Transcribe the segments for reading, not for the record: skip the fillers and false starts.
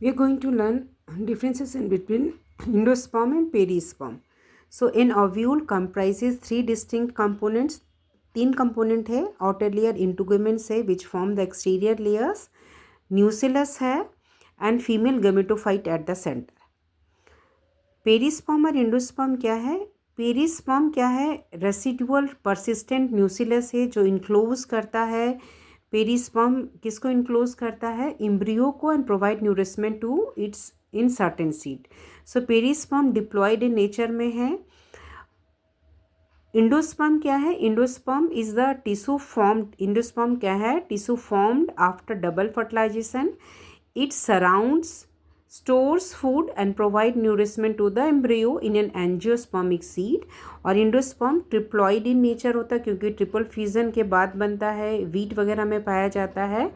We are going to learn differences in between endosperm and perisperm. So an ovule comprises three distinct components. तीन component है. Outer layer integuments है which form the exterior layers. Nucellus है and female gametophyte at the centre. Perisperm और endosperm क्या है? Perisperm क्या है? Residual persistent न्यूसिलस है जो इनक्लोज करता है. पेरिस्पर्म किसको इनक्लोज करता है? एम्ब्रियो को and provide nourishment to its in certain seed. So perisperm diploid in nature में है. इंडोस्पर्म क्या है? Endosperm is the tissue formed. Endosperm क्या है? Tissue formed after double fertilization. It surrounds, stores food and provide nourishment to the embryo in an angiospermic seed. और endosperm triploid in nature होता है क्योंकि ट्रिपल फ्यूजन के बाद बनता है. वीट वगैरह में पाया जाता है.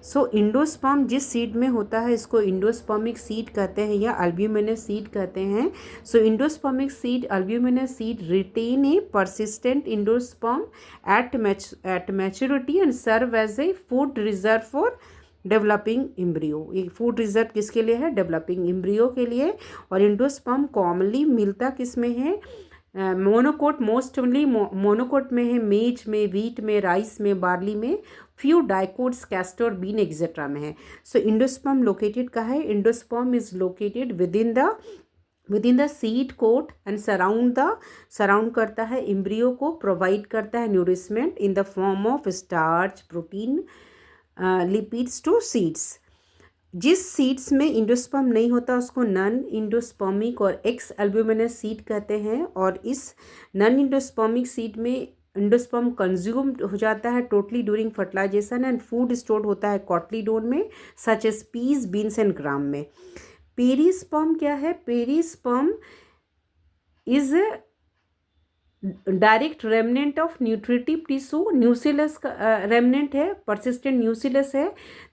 सो इंडोस्पर्म जिस सीड में होता है इसको इंडोस्पर्मिक सीड कहते हैं या अल्ब्यूमिनस सीड कहते हैं. So endospermic seed, albuminous seed retain a persistent endosperm at maturity and serve as a food reserve for developing embryo. ये फूड रिजर्व किसके लिए है? डेवलपिंग एम्ब्रियो के लिए. और इंडोस्पर्म कॉमनली मिलता किस में है? मोनोकोट. मोस्टली मोनोकोट में है. मेज में, वीट में, राइस में, बार्ली में. Few dicots, castor, bean etcetera में है. सो इंडोस्पर्म लोकेटेड कहाँ है? Endosperm is located within the seed coat and surround करता है एम्ब्रियो को, प्रोवाइड करता है nourishment in the form of starch, protein, lipids to seeds. जिस सीड्स में इंडोस्पर्म नहीं होता उसको नॉन इंडोस्पर्मिक और एक्स एल्ब्यूमिनस सीड कहते हैं. और इस नॉन इंडोस्पर्मिक सीड में इंडोस्पर्म कंज्यूम्ड हो जाता है totally during fertilization and food stored होता है कॉटलीडोन में such as peas, beans and gram में. पेरिस्पर्म क्या है? Perisperm is direct remnant of nutritive tissue. Nucellus का रेमनेंट है, परसिस्टेंट न्यूसिलस है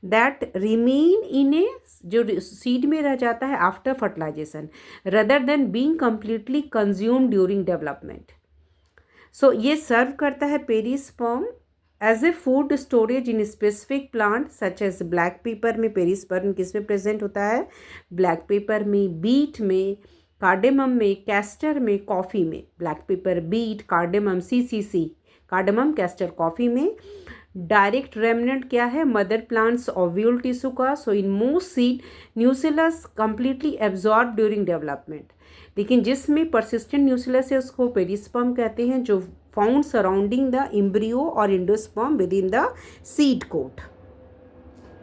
दैट रिमेन इन ए, जो सीड में रह जाता है after fertilization rather than being completely consumed during development. So ये सर्व करता है perisperm as a food storage in specific plant such as black pepper में. पेरिस्पर्म किस में प्रेजेंट होता है? ब्लैक पेपर में, बीट में, कार्डेमम में, कैस्टर में, कॉफ़ी में. Black pepper, beet, cardamom, CCC, cardamom, castor, coffee में. डायरेक्ट रेमनेंट क्या है? मदर प्लांट्स ओव्यूल टिश्यू का. So in most seed न्यूसिलस completely absorb during development. लेकिन जिसमें परसिस्टेंट न्यूसिलस है उसको पेरिस्पर्म कहते हैं जो फाउंड सराउंडिंग द एम्ब्रियो और endosperm within the seed coat.